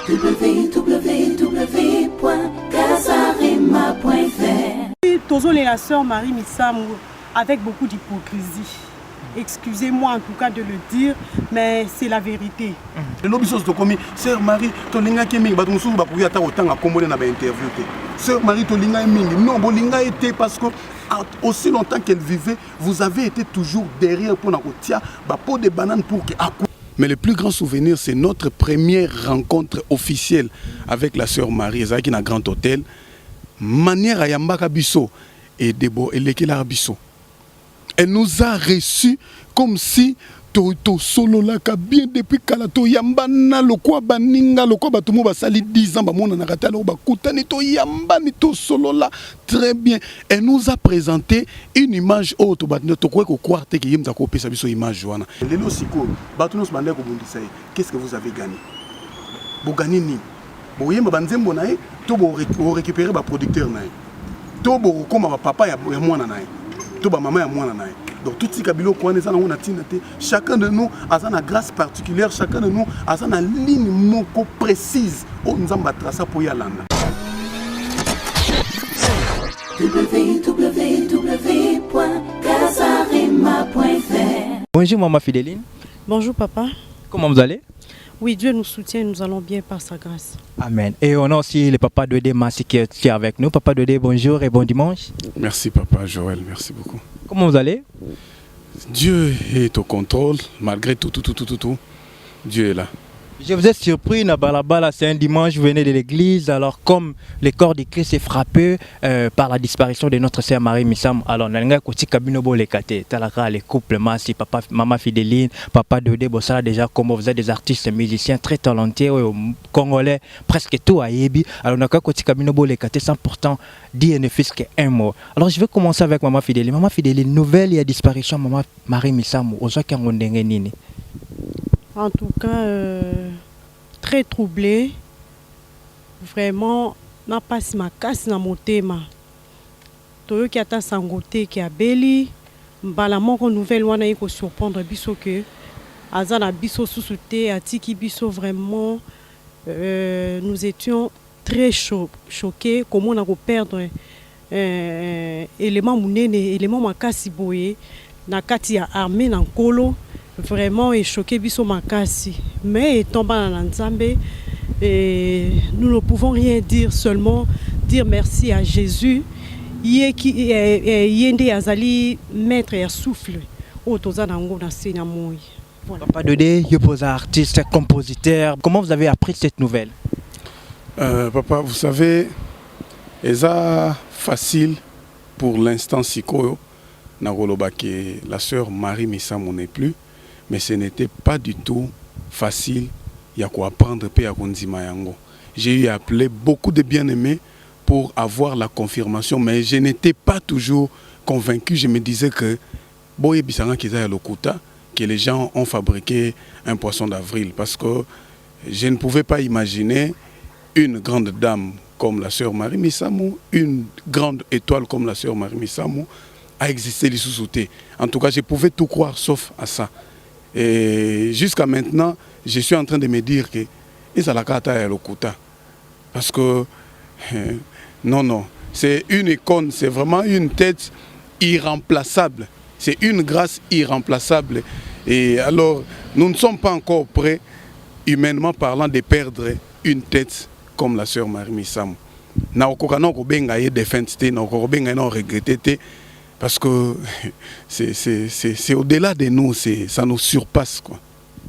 www.casarema.fr. Tozole la sœur Marie Missamou avec beaucoup d'hypocrisie. Excusez-moi en tout cas de le dire, mais c'est la vérité. Sœur Marie, Sœur Marie, non, parce que aussi longtemps qu'elle vivait, vous avez été toujours derrière pour des bananes pour que. Mais le plus grand souvenir, c'est notre première rencontre officielle avec la sœur Marie, qui est dans un grand hôtel. Manière à Yambaka Bisso et Debo et Lekela Bisso. Elle nous a reçus comme si Toto solo la bien depuis Kalato Yambana le quoi baninga le quoi batumo basali 10 ans bamona na katalo bakutani to Yambani to solo la très bien. Elle nous a présenté une image autre batno to quoi ko kwarte ki yimza ko pesa biso image wana. Lelo siko batuno smande ko bundisa. Qu'est-ce que vous avez gagné? Vous gagnez ni. Bo yemba banzembo nae to bo récupérer ba producteur nae. To bo koma ba papa ya mwana nae. To ba maman ya mwana nae. Donc tout ce kabilo ko wana on a tinate, chacun de nous a une grâce particulière, chacun de nous a une ligne moko précise au nzamba traça pour yalanda. www.casarema.fr. Bonjour maman Fidéline. Bonjour papa. Comment vous allez? Oui, Dieu nous soutient, nous allons bien par sa grâce. Amen. Et on a aussi le papa de Massi qui est avec nous. Papa de bonjour et bon dimanche. Merci papa Joël, merci beaucoup. Comment vous allez? Dieu est au contrôle, malgré tout. Dieu est là. Je vous ai surpris, Nabalabala, c'est un dimanche, vous venez de l'église, alors comme le corps de Christ est frappé par la disparition de notre sœur Marie Missam, alors on a un côté kabinobo les kate, talaka les couples, Massi, papa, maman Fidéline, papa Dodé, Bossala déjà, comme vous êtes des artistes musiciens très talentueux, congolais, presque tout à Yebi, alors on a un côté kabinobo les kate sans pourtant dire ne fût qu'un mot. Alors je vais commencer avec maman Fidéline. Maman Fidéline, nouvelle et disparition maman Marie Missam, aux gens qui ont nini. En tout cas, très troublé. Vraiment, n'a pas si ma casse na motema. Toyo qui ata sangote qui a beli, mbala moko nouvelle wana iko surprendre biso que azana biso susute atiki biso vraiment nous étions très choqués comment on a perdre élément munene élément makasi boye na kati ya armée na nkolo. Vraiment est choqué biso makasi, mais étant dans Nzambe, nous ne pouvons rien dire, seulement dire merci à Jésus. Yende azali maître et souffle. Papa Dodé, artiste, compositeur. Comment vous avez appris cette nouvelle? Papa, vous savez, c'est facile pour l'instant siko na rolobake la sœur Marie Missam n'est plus. Mais ce n'était pas du tout facile. Il y a quoi apprendre. J'ai eu à appeler beaucoup de bien-aimés pour avoir la confirmation, mais je n'étais pas toujours convaincu. Je me disais que que les gens ont fabriqué un poisson d'avril, parce que je ne pouvais pas imaginer une grande dame comme la sœur Marie Missamou, une grande étoile comme la sœur Marie Missamou à exister les sous-soutés. En tout cas, je pouvais tout croire sauf à ça. Et jusqu'à maintenant, je suis en train de me dire que parce que non, c'est une icône, c'est vraiment une tête irremplaçable. C'est une grâce irremplaçable. Et alors, nous ne sommes pas encore prêts, humainement parlant, de perdre une tête comme la sœur Marie Missamou. Parce que c'est au-delà de nous, ça nous surpasse, quoi.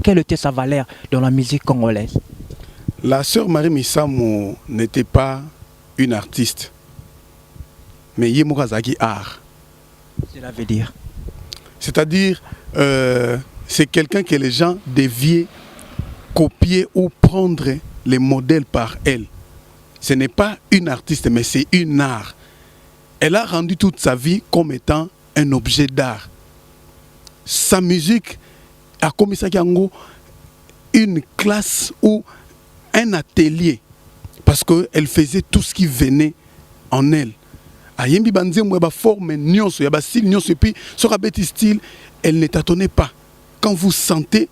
Quelle était sa valeur dans la musique congolaise? La sœur Marie Missamou n'était pas une artiste, mais Yemurazaki art. Cela veut dire? C'est-à-dire, c'est quelqu'un que les gens devaient copier ou prendre les modèles par elle. Ce n'est pas une artiste, mais c'est une art. Elle a rendu toute sa vie comme étant un objet d'art. Sa musique a commis ça une classe ou un atelier, parce qu'elle faisait tout ce qui venait en elle. Ayembi banze mweba forme nyonso ya ba style nyonso et puis sur un petit style, elle ne tâtonnait pas. Quand vous sentez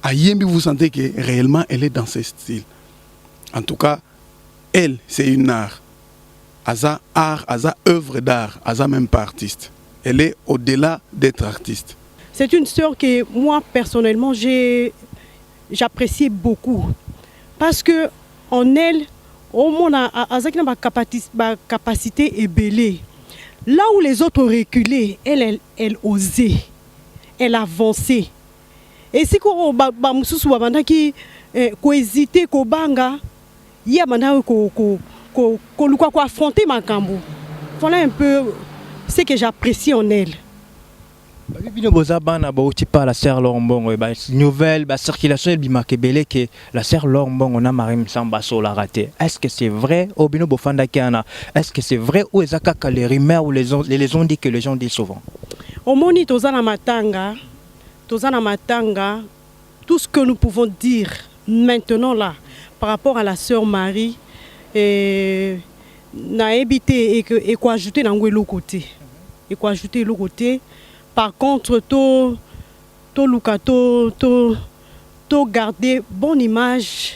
Ayembi, vous sentez que réellement elle est dans ce style. En tout cas, elle, c'est une art. Aza art, Aza œuvre d'art, Aza même pas artiste. Elle est au-delà d'être artiste. C'est une sœur que moi, personnellement, j'apprécie beaucoup. Parce que en elle, au monde a une capacité ébélée. Là où les autres reculé, elle osait, elle avançait. Et si on a hésité, qu'on banga, il y a qu'on affronter ma cambo. Voilà un peu ce que j'apprécie en elle. La sœur Lombongo, nouvelle circulation que la sœur Lombongo on a Marie Misamba sur la raté. Est-ce que c'est vrai au bino bofanda kiana? Est-ce que c'est vrai ou ezaka les rumeurs ou les ont dit que les gens disent souvent? Au moni tozana matanga, tout ce que nous pouvons dire maintenant là par rapport à la sœur Marie n'a évité et quoi ajouter dans l'autre côté. Et quoi ajouter l'autre côté. Par contre, to garder bonne image,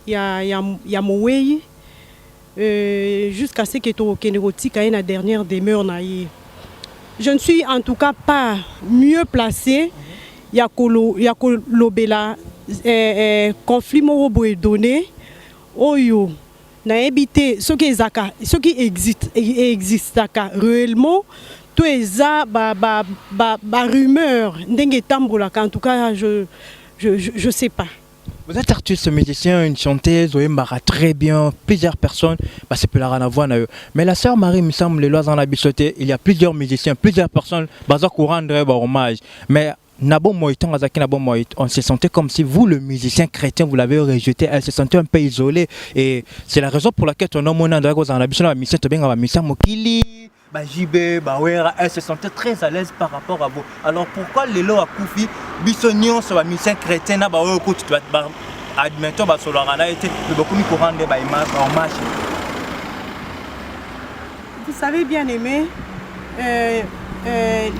il y a Moué, jusqu'à ce que tu aies la dernière demeure. Je ne suis en tout cas pas mieux placée. Il y a Kolobela, conflit morobo donné. Oyo, n'a évité ce qui existe réellement. Tout ça, rumeur, en tout cas, je sais pas. Vous êtes artiste, musicien, une chanteuse, vous êtes très bien, plusieurs personnes, c'est plus la voir. Mais la sœur Marie, il me semble, les lois en a bissoté, il y a plusieurs musiciens, plusieurs personnes, qui rendent hommage. Mais on se sentait comme si vous, le musicien chrétien, vous l'avez rejeté. Elle se sentait un peu isolée. Et c'est la raison pour laquelle ton homme elle se sentait très à l'aise par rapport à vous. Alors pourquoi les lois à Koufi, Bissonion sur la musicien chrétien, admettons, vous savez bien aimé,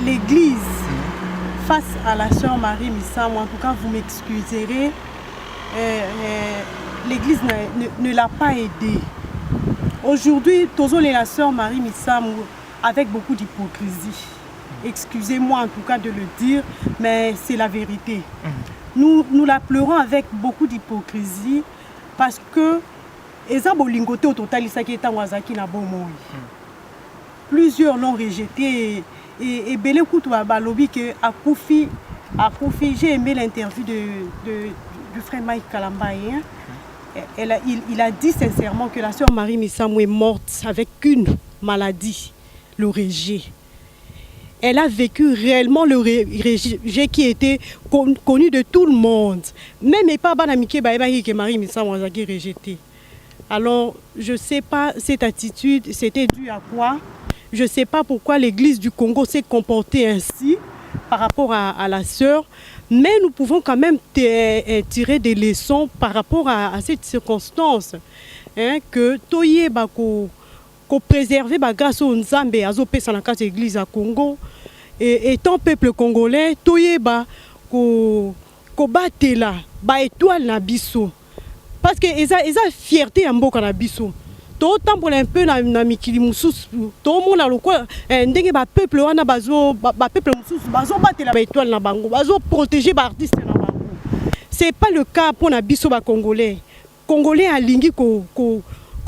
l'église face à la sœur Marie Missam, en tout cas vous m'excuserez, l'église ne l'a pas aidée. Aujourd'hui, la sœur Marie Missam avec beaucoup d'hypocrisie. Excusez-moi en tout cas de le dire, mais c'est la vérité. Nous la pleurons avec beaucoup d'hypocrisie parce que plusieurs l'ont rejeté et Bele Koutoua Balobi que à Koufi, j'ai aimé l'interview du frère Mike Kalambaye. Il a dit sincèrement que la sœur Marie Missamou est morte avec une maladie, le rejet. Elle a vécu réellement le rejet qui était connu de tout le monde. Même pas Banamike Baïbaï que Marie Missamou a été rejetée. Alors, je ne sais pas cette attitude, c'était dû à quoi? Je ne sais pas pourquoi l'église du Congo s'est comportée ainsi par rapport à la sœur. Mais nous pouvons quand même tirer des leçons par rapport à cette circonstance. Que Toye ko préserver grâce au Nzambe azopé dans la église à Congo. Et étant peuple congolais, Toye ko batela étoile na biso. Parce que eza fierté en mboka na biso. To tambola un peu na mikili mususu. To mona lokwa ndenge peuple wana peuple mususu bazo batela étoile na bango, bazo protéger artiste na bango. C'est pas le cas pour na biso congolais. Congolais alingi ko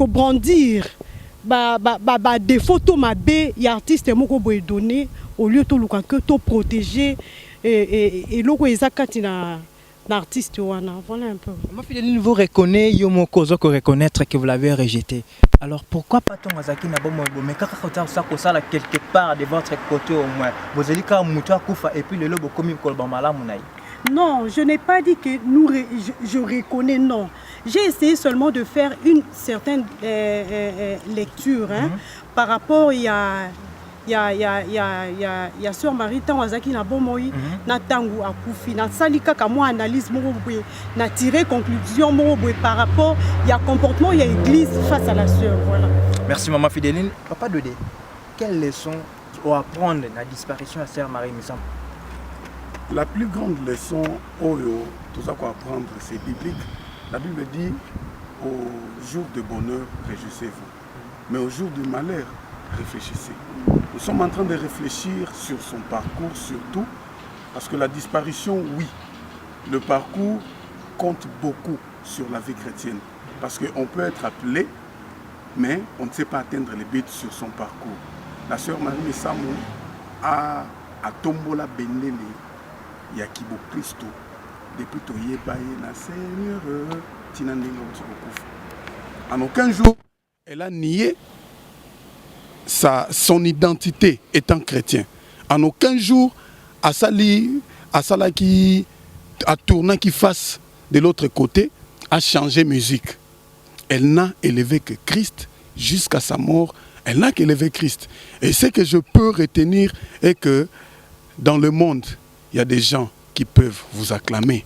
brandir des photos mabé y artiste moko boy donner au lieu to luka que to protéger et loko ezakati na l'artiste wana. Voilà un peu. Vous reconnaissez, reconnaître que vous l'avez rejeté. Alors pourquoi pas ton Azaki na bomo mais quand ça là quelque part de votre côté au moins vous allez quand mutua kufa et puis le lobo komi kolbamala munai. Non, je n'ai pas dit que je reconnais, non. J'ai essayé seulement de faire une certaine lecture par rapport il y a sœur Marie Tawazaki na bomoi na tangu akufi na salika ka moi analyse mo boye na tirer conclusion mo boye par rapport il y a comportement il y a église face à la sœur, voilà. Merci maman Fidéline. Papa Dodé, quelle leçon on apprendre la disparition de sœur Marie Missam? La plus grande leçon tout ça qu'on apprendre c'est biblique. La Bible dit au jour de bonheur, réjouissez-vous. Mais au jour du malheur, réfléchissez. Nous sommes en train de réfléchir sur son parcours surtout, parce que la disparition, oui, le parcours compte beaucoup sur la vie chrétienne. Parce qu'on peut être appelé, mais on ne sait pas atteindre les buts sur son parcours. La sœur Marie Messamou a tombola bendele yakibo Christo depuis toyebaye na Seigneur tinandinga utikokufa. En aucun jour, elle a nié son identité étant chrétien. En aucun jour, Asali qui a tourné qui fasse de l'autre côté, a changé musique. Elle n'a élevé que Christ jusqu'à sa mort. Elle n'a qu'élevé Christ. Et ce que je peux retenir est que dans le monde, il y a des gens qui peuvent vous acclamer.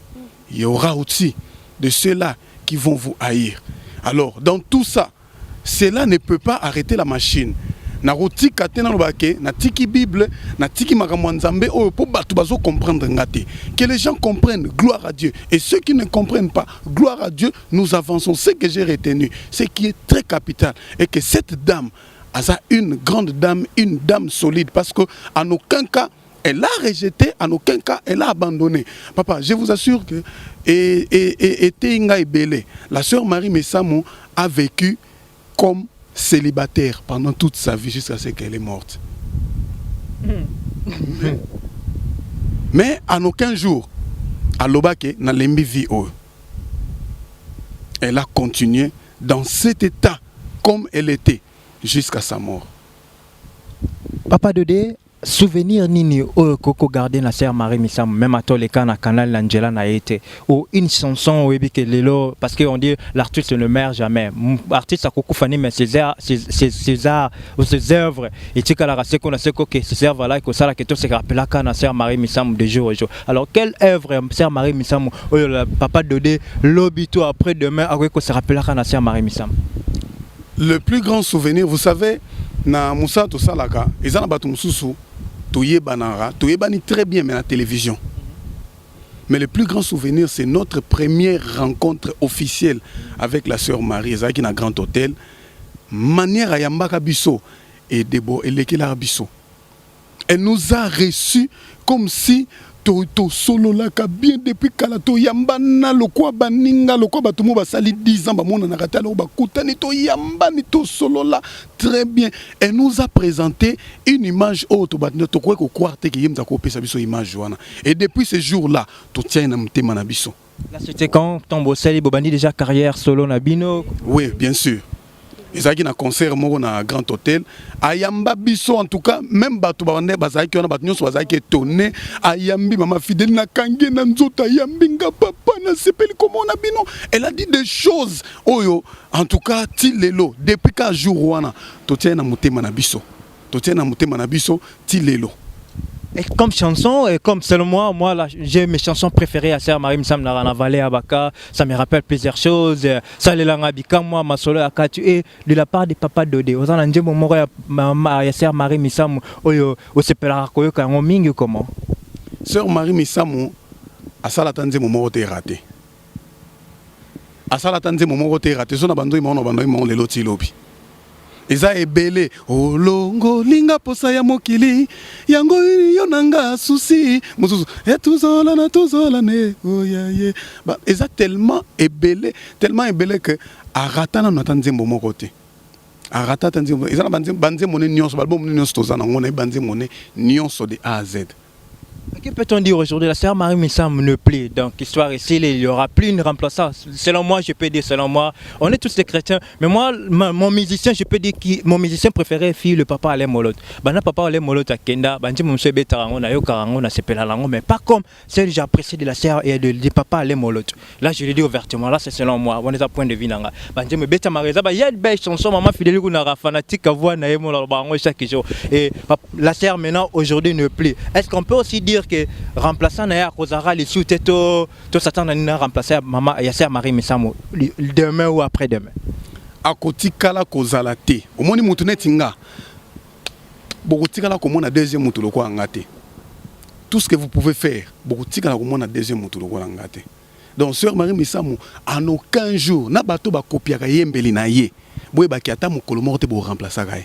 Il y aura aussi de ceux-là qui vont vous haïr. Alors, dans tout ça, cela ne peut pas arrêter la machine. Que les gens comprennent, gloire à Dieu. Et ceux qui ne comprennent pas, gloire à Dieu, nous avançons. Ce que j'ai retenu, ce qui est très capital, est que cette dame a une grande dame, une dame solide, parce qu'en aucun cas, elle a rejeté, en aucun cas, elle a abandonné. Papa, je vous assure que la sœur Marie Messamou a vécu comme célibataire pendant toute sa vie jusqu'à ce qu'elle est morte. Mais en aucun jour, à l'Obake, n'a lembi vie. Elle a continué dans cet état comme elle était jusqu'à sa mort. Papa Dodé, souvenir nini au Coco gardé na sœur Marie Messamou, même à les cas na canal Angela na été ou une chanson ou que lelo parce qu'on dit l'artiste ne meurt jamais. L'artiste a Coco Fani mais ses œuvres et tu la race qu'on a ce que ces œuvres là que ça la que tout se rappelle quand na sœur Marie Messamou de jour au jour. Alors quelle œuvre sœur Marie Messamou papa Dodé l'obito après demain à quoi se rappelle quand na sœur Marie Messamou. Le plus grand souvenir, vous savez, na Moussa to salaka, ezana batu mususu toyebana très bien mais la télévision. Mais le plus grand souvenir, c'est notre première rencontre officielle avec la sœur Marie qui na Grand Hôtel. Manière à Yambaka Bisso et Debo et Lekela Bisso. Elle nous a reçus comme si to solo la ka bien depuis kalato yambana lokwa baninga lokwa batumo basali 10 ans ba mona na katalo ba kutani to yambani to solo la très bien. Elle nous a présenté une image autre ba to ko croire te ki yemza ko pesa biso image wana. Et depuis ce jour-là, to tient na mtema na biso. Là c'était quand Tombo Sali Bobandi déjà carrière solo na bino. Oui, bien sûr. Ils ont un concert à Grand Hôtel. Ayamba biso en tout cas, même bato bande bazaki on a battu sur bazaki étonné. Ayambi maman fidèle na kangé na nzota yambinga papa na sepeli comment on a bino. Elle a dit des choses. Oyo en tout cas tilelo depuis qu'un jour wana to tient na mutema na biso. To tient na mutema na biso tilelo. Et comme chanson, et comme selon moi là, j'ai mes chansons préférées à sœur Marie Messamou na Vallée Abaka, ça me rappelle plusieurs choses. Ça les langues bika moi ma solo akatu et de la part de papa Dodé. Aux en ndje momo ya sœur Marie Messamou oyo o sepela koyo ka mingi comment. Sœur Marie Messamou asala tanze momo te raté. Asala tanze momo te raté. So na bando imon lelo tilobi. Eza ebele olongo linga posa ya mokili yango yonanga souci mususu etuzola na tuzola ne oyaye ba eza tellement ebele que aratana na tanzembo moko te arata tanzembo eza na banzembo ne nyonso balbom ne nyonso tozana ngona banzembo ne nyonso de A à Z. Que peut-on dire aujourd'hui? La sœur Marie Messamou ne plaît. Donc, histoire ici, il n'y aura plus une remplaçante. Selon moi, je peux dire, selon moi, on est tous des chrétiens. Mais moi, mon musicien, je peux dire que mon musicien préféré, fille, le papa Alain Molot. Bana papa Alain Molot à Kenda, Banji Monsieur Betarango, Nayo Karango, Nasepelalango, mais pas comme celle que j'apprécie de la sœur et de papa Alain Molot. Là, je le dis ouvertement, là, c'est selon moi. On est à point de vue. Banji me Beta Marisa, il y a une belle chanson, maman fidèle, on a fanatique à voir Nayo Molot chaque jour. Et la sœur maintenant, aujourd'hui, ne plaît. Est-ce qu'on peut aussi dire que remplaçant Naya Kozara les sous-tétos tout s'attend à remplacer maman Yasser Marie Messamou demain ou après-demain à côté kala Kozala te au moins mutune tinga beaucoup tikala comme on a deuxième mutu loko ngate tout ce que vous pouvez faire beaucoup tikala comme on a deuxième mutu loko ngate Donc sœur Marie Missamu en aucun jour na bato ba copiaka yembeli na ye. Boye ba ki ata mokolo moko te bo remplacer ka.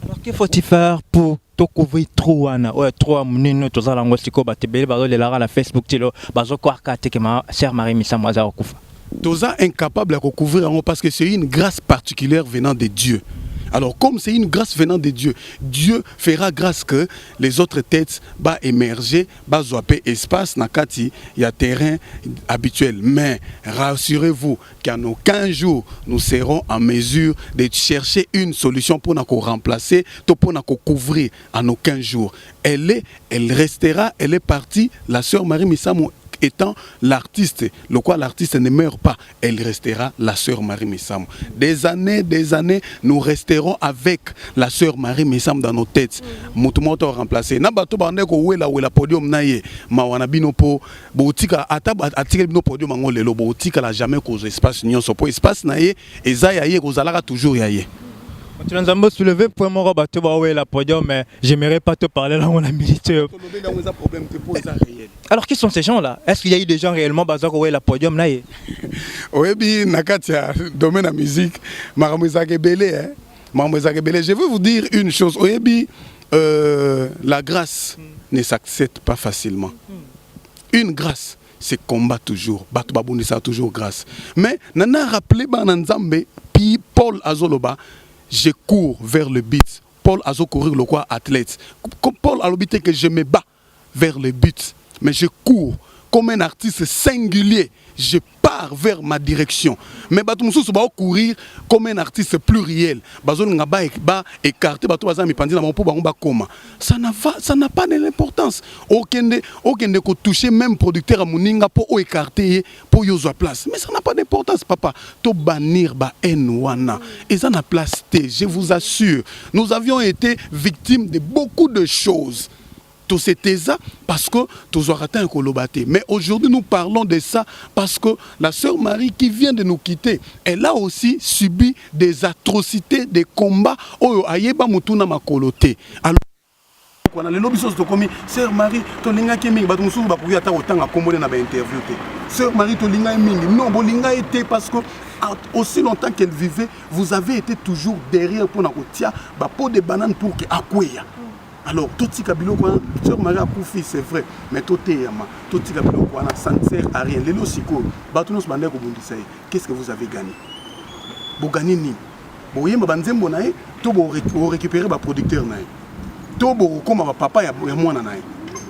Alors que faut-il faire pour to couvrir trop wana ouais trop munino to zala ngo siko batebele bazo le la Facebook tilo bazo kwa kate ke ma sœur Marie Missamu aza okufa. Toza incapable à recouvrir parce que c'est une grâce particulière venant de Dieu. Alors comme c'est une grâce venant de Dieu, Dieu fera grâce que les autres têtes va émerger, va zoaper espace nakati, il y a terrain habituel. Mais rassurez-vous qu'en aucun jour nous serons en mesure de chercher une solution pour nous remplacer, pour nous couvrir en aucun jour. Elle restera, elle est partie, la sœur Marie Missamu étant l'artiste, le quoi l'artiste ne meurt pas, elle restera la sœur Marie Missamu. Des années, nous resterons avec la sœur Marie Missamu dans nos têtes. Mutumoto remplacé. Na bato bande ko wela podium na ye, ma wana bino po botika ata atikeli bino podium ngo lelo botika la jamais cause espace nyonso po espace na ye eza ya ye kozalaka toujours ya ye. Tu nous as soulevé pour moi bateau ba ouais la podium mais j'aimerais pas te parler là on a milité. Alors qui sont ces gens là? Est-ce qu'il y a eu des gens réellement basés ouais la podium là? Oyebi nakatia domaine la musique maramuzake belé hein. Maramuzake belé, je veux vous dire une chose. Oyebi la grâce ne s'accepte pas facilement. Une grâce c'est combat toujours. Bato babundi ça toujours grâce. Mais nana rappelé bananzambe puis Paul Azoloba. Je cours vers le but. Paul a courir le quoi athlète. Comme Paul a l'obité que je me bats vers le but. Mais je cours comme un artiste singulier. Je pars vers ma direction. Mais batumoussou va courir comme un artiste pluriel. Bazon ngaba écarté bato bazami pandi na mampo bango bakoma. Ça n'a pas de l'importance. Aucun ko toucher même producteur à muninga pour écarter pour yozo place. Mais ça n'a pas d'importance papa. To bannir ba enwana. Et ça n'a place té, je vous assure. Nous avions été victimes de beaucoup de choses. Tout c'était ça parce que tous aurons atteint un colobaté. Mais aujourd'hui nous parlons de ça parce que la sœur Marie qui vient de nous quitter, elle a aussi subi des atrocités, des combats. Oh ayeba mutuna makoloté. Alors quand les lobbies sont comme sœur Marie, to linga ki mingi batu mususu bakuya ata otanga komole na ba interview té. Sœur Marie to linga mingi. Non, bolinga était parce que aussi longtemps qu'elle vivait, vous avez été toujours derrière pour nakotia ba pot de banane pour que akweya. Alors, tout ce kabilo quoi, sœur Marie a koufi, c'est vrai, mais tout est yama, tout ce kabilo quoi, ça ne sert à rien. Les losiko, batunos bandé ko bundisai. Qu'est-ce que vous avez gagné? Vous gagnez ni. Vous yemba banzembo nae, to bo récupérer ba producteur nae. To bo comme ba papa ya mwana nae.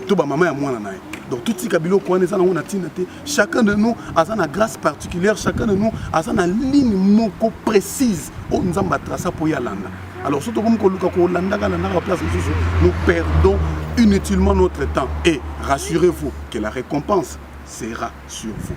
To ba maman ya mwana nae. Donc tout ce kabilo quoi, les on a tinate. Chacun de nous a une grâce particulière, chacun de nous a une ligne moko précise. On nous a tracé pour y aller. Alors, surtout comme nous perdons inutilement notre temps. Et rassurez-vous que la récompense sera sur vous.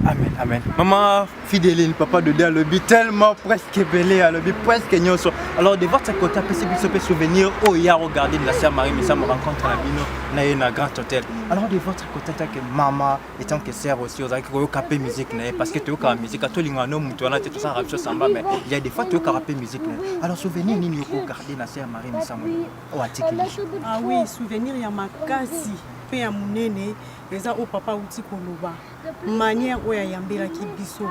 Amen, amen. Maman fidèle, papa de Dia le but tellement presque belé à le but presque nyoso. Alors de votre côté, peut se souvenir où il y a regardé de la sœur Marie, mais ça me rencontre la bino na grand hôtel. Alors de votre côté, tant que maman et tant que sœur aussi, vous avez capé musique parce que tu as capé musique, tu as l'ingano mutuana, tout ça rapide samba, mais il y a des fois tu as capé musique. Alors souvenir ni vous regardez la sœur Marie, mais ça me ah oui, souvenir il y a ma kasi. Pe ya munene eza o papa uti koloba manière oya yambela ki biso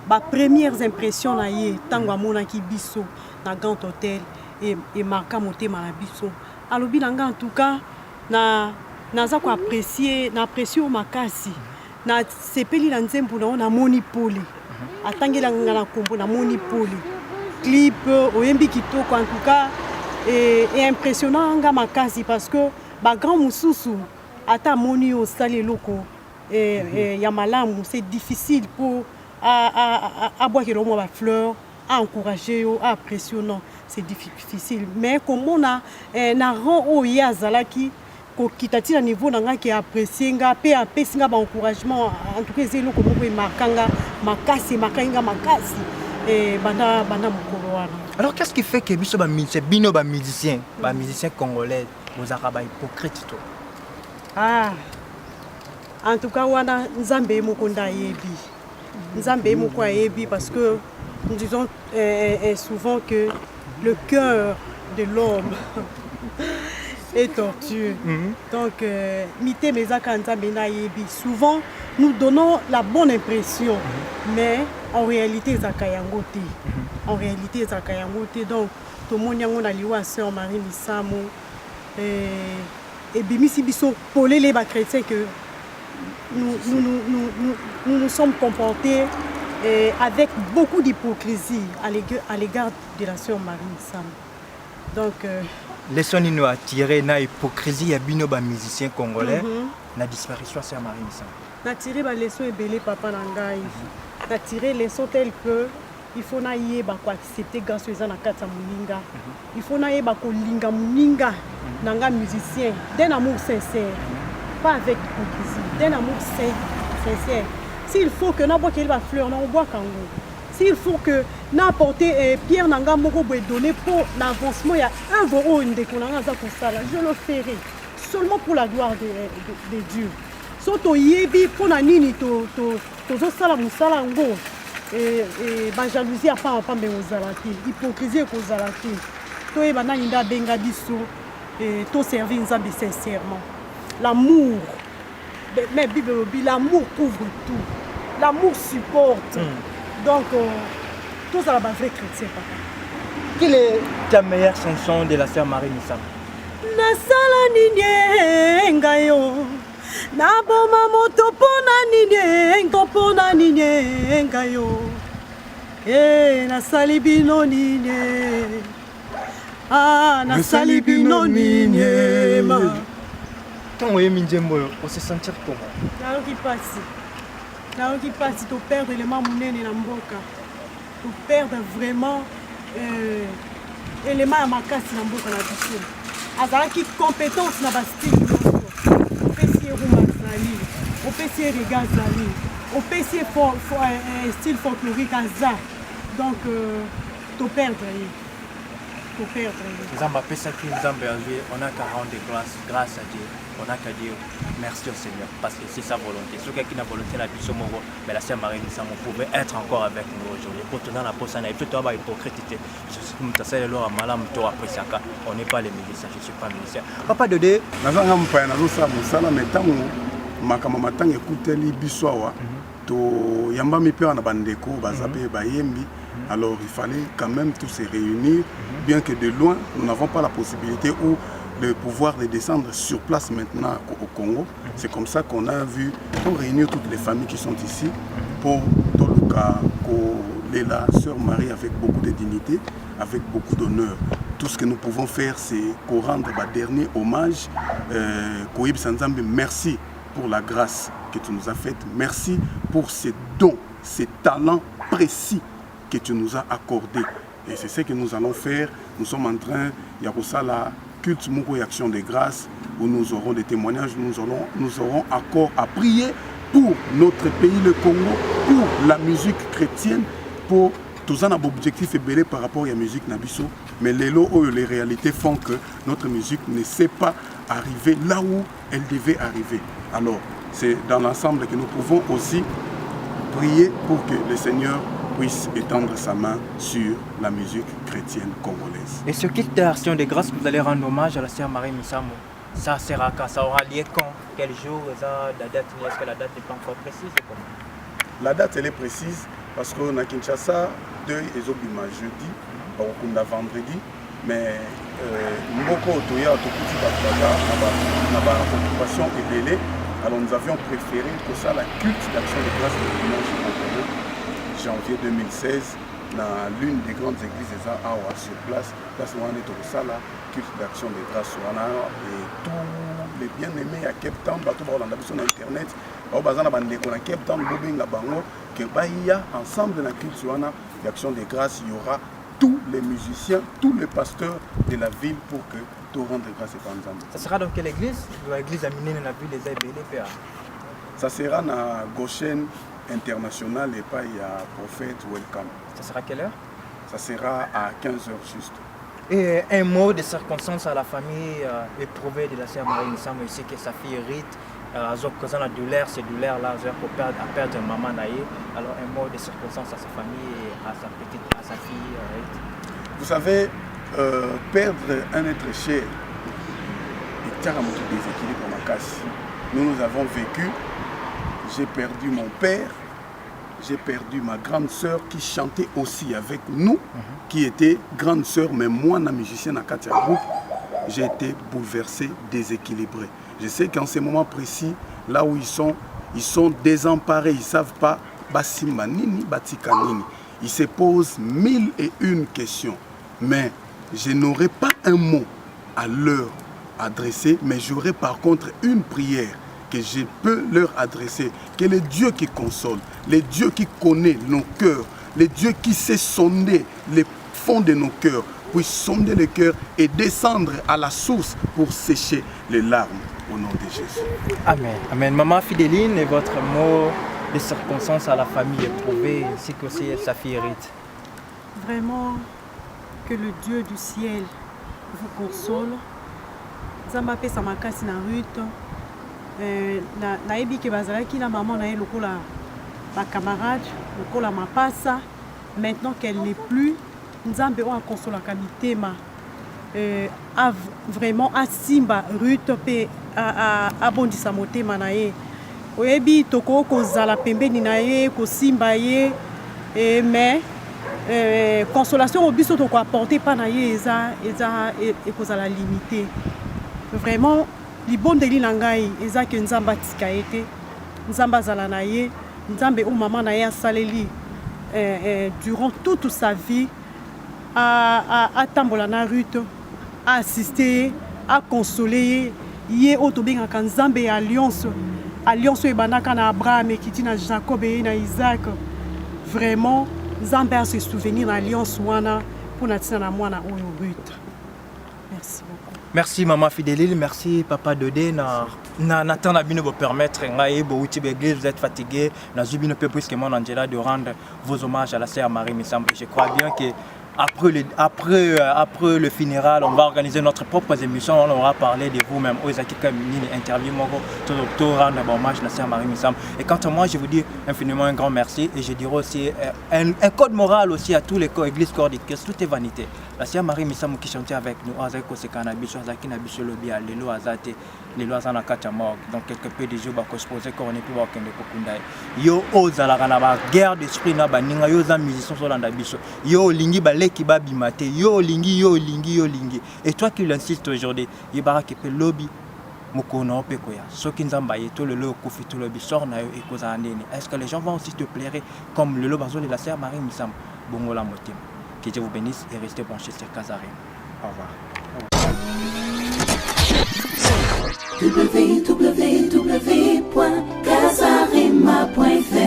ba premières impressions na ye tango amona ki biso na grand hôtel et marka motema na biso alobi nanga en tout cas naza ko apprécier o makasi na sepeli na nzembo na moni poli atangela nga na kombo na moni poli clip oyembi kitoko en tout cas et impressionnant nga makasi parce que ba grand mususu ata moni au salé loko ya malamu c'est difficile pour à boire que l'homme va fleur à encourager à impressionnant c'est difficile mais comme on a na rang au yazala qui kitati na niveau nanga qui apprécier nga pe singa ba encouragement en tout cas c'est loko moko markanga makasi makasi et banda mukolo wana. Alors qu'est-ce qui fait que biso ba musicien congolais vous araba hypocrite toi? Ah, en tout cas, wana nzambe mokonda yebi. Nzambe moko yebi parce que nous disons souvent que le cœur de l'homme et torture. Donc, souvent, nous donnons la bonne impression, mais en réalité, Zakayangote. En réalité, Zakayangote. Donc, tout le monde a dit à Sœur Marie Misamo et Bimisi Bisso, pour les chrétiens que nous sommes comportés avec beaucoup d'hypocrisie à l'égard de la Sœur Marie Misamo. Donc, les sons nous attiré na hypocrisie à binoba musicien congolais na disparition Sœur Marie Misamo. Na tiré ba leçon et belé papa nangai. Na tiré leçon tel que il faut na yeba ko accepter grâce aux na kata muninga. Il faut na yeba ko linga muninga nanga musicien d'un amour sincère, pas avec hypocrisie, d'un amour sincère. S'il faut que na bois qu'il va fleur na bois kango. S'il faut que n'apporte Pierre Nanga Moko Boé donner pour l'avancement, il y a un euro une déconnance à ça, je le ferai seulement pour la gloire de Dieu. Soto yebi pour la nini to sala musala ngo et ba jalousie a pas mais aux alati, hypocrisie aux alati. To e bana inda benga biso et to servir nzambe sincèrement. L'amour, mais Bible l'amour couvre tout. L'amour supporte. Donc, tous à la base vraie chrétien, papa. Quelle est ta meilleure chanson de la Sœur Marie Misamo? Nasala ninye ngayo, naboma moto pona ninye ngayo, nasali bino ninye, nasali bino ninye ma. Quand on est minjembo, on se sentir comment? Là qui passe. Là qui passe, tu perds l'élément mounene na mboka. Tu perds vraiment élément à ma casse na mboka na biso. Azala qui compétence na ba style. On peut essayer roumazali, on peut essayer regazali, on peut essayer style folklorique aza. Donc tu perds. Zamba pesa qui Zamba on a qu'à rendre grâce à Dieu. On a qu'à dire merci au Seigneur parce que c'est sa volonté. Ceux qui n'ont volonté la biso moro, mais la Sœur Marie Misamo pouvait être encore avec nous aujourd'hui. Pour tenir la poste, on a tout à hypocrite. Je suis comme tu sais, on n'est pas les miliciens, je ne suis pas milicien. Papa Dodé. Nazanga mpaya nazosa mosala metango makama matanga ekuteli biso awa to yamba mipea na bandeko bazape bayembi. Alors il fallait quand même tous se réunir, bien que de loin, nous n'avons pas la possibilité ou le pouvoir de descendre sur place maintenant au Congo. C'est comme ça qu'on a vu, pour réunir toutes les familles qui sont ici, pour Toluka, la Sœur Marie avec beaucoup de dignité, avec beaucoup d'honneur. Tout ce que nous pouvons faire, c'est qu'on rende un dernier hommage. Koïb Sanzambe, merci pour la grâce que tu nous as faite. Merci pour ces dons, ces talents précis que tu nous as accordés. Et c'est ce que nous allons faire. Nous sommes en train, il y a pour ça la culte Moko et action de grâce, où nous aurons des témoignages, nous aurons encore à prier pour notre pays, le Congo, pour la musique chrétienne, pour tous un objectif belé par rapport à la musique Nabiso. Mais les réalités font que notre musique ne sait pas arriver là où elle devait arriver. Alors, c'est dans l'ensemble que nous pouvons aussi prier pour que le Seigneur puisse étendre sa main sur la musique chrétienne congolaise. Et ce kit d'action de grâce que vous allez rendre hommage à la Sœur Marie Misamo, ça sera quand? Ça aura lieu quand? Quel jour? La date, est-ce que la date n'est pas encore précise? La date elle est précise parce qu'on a Kinshasa, deuil et Zobima jeudi, Barokunda vendredi, mais Mboko Toya Tokuti n'a pas occupation et délai. Alors nous avions préféré que ça la culte d'action de grâce le dimanche janvier 2016 dans l'une des grandes églises des Awa sur place où on est au Sala, culte d'action de grâce et tous les bien-aimés à Cape Town, bateau dans internet, au bazana bandeko na Cape Town, bobinga bango que baïa ensemble de la culte d'action de grâce, il y aura tous les musiciens, tous les pasteurs de la ville pour que tout rende grâce et ensemble. Ça sera dans quelle église? L'église à Minene na ville des ABLPA. Ça sera dans Goshen international et pas il y a prophète welcome. Ça sera à quelle heure? Ça sera à 15h juste. Et un mot de circonstance à la famille éprouvée de la Sœur Marie Misamo ici que sa fille Rite a causé la douleur, ces douleurs-là, à perdre maman naïe. Alors un mot de circonstance à sa famille et à sa fille Rite. Vous savez, perdre un être cher, Nous avons vécu, j'ai perdu mon père, j'ai perdu ma grande sœur qui chantait aussi avec nous, qui était grande sœur, mais moi, la musicienne à Katia Group, j'ai été bouleversé, déséquilibré. Je sais qu'en ces moments précis, là où ils sont désemparés, ils ne savent pas, Basima Nini, Batika Nini. Ils se posent 1001 questions, mais je n'aurai pas un mot à leur adresser, mais j'aurai par contre une prière que je peux leur adresser, que le Dieu qui console, le Dieu qui connaît nos cœurs, le Dieu qui sait sonder les fonds de nos cœurs, puisse sonder les cœurs et descendre à la source pour sécher les larmes au nom de Jésus. Amen. Amen. Maman Fidéline, et votre mot de circonstances à la famille éprouvée, ainsi que sa fille Rite. Vraiment, que le Dieu du ciel vous console. Zamba pesa makasi na Rute. Nayebi ke bazalaki na maman na ye lokola ba camarade, lokola mapasa. Maintenant qu'elle n'est plus, Nzambe o akonsolaka mitema. Vraiment asimba Rute pe abondisa motema na ye. Oyebi toko kozala pembeni na ye, kosimba ye, mais consolation au biso toko apporter pa na ye eza ekozala limité. Vraiment libondeli na ngai eza ke Nzamba tika ete Nzamba azala na ye, Nzambe o maman na ye asaleli durant toute sa vie à tambola na Rute, à assister, à consoler ye o tobengaka Nzambe ya alliance ebandaka na Abraham ekiti na Jacob et na Isaac. Vraiment Nzambe a se souvenir na alliance wana pour na tina na mwana oyo Rute. Merci beaucoup. Merci maman Fidéline, merci papa Dodé. Nathan a bien vous permettre, vous êtes fatigué, na zubino peu puisque mon Angela de rendre vos hommages à la sœur Marie Missam. Je crois bien que après le funéral, on va organiser notre propre émission. On aura parlé de vous-même. Interview, rendre hommage à la sœur Marie Missam. Et quant à moi, je vous dis infiniment un grand merci. Et je dirais aussi un code moral aussi à tous les églises corps de Christ. Tout est vanité. La sœur Marie Missam qui chantait avec nous, donc quelque peu de jours, on se posait qu'on est plus voir qu'un de yo ozala kana guerre d'esprit na baninga yo za musicien sur landa biso yo lingi baleki babimate yo lingi. Et toi qui l'insistes aujourd'hui, yebara ke pe lobby mokona opekoya soki nzamba yeto le lo kofi to lobby sort na yo ekoza ndeni. Est-ce que les gens vont aussi te plaire comme le lobazo de la sœur Marie Missam bongola motim. Que Dieu vous bénisse et restez branchés sur Casarem. Au revoir. www.casarema.fr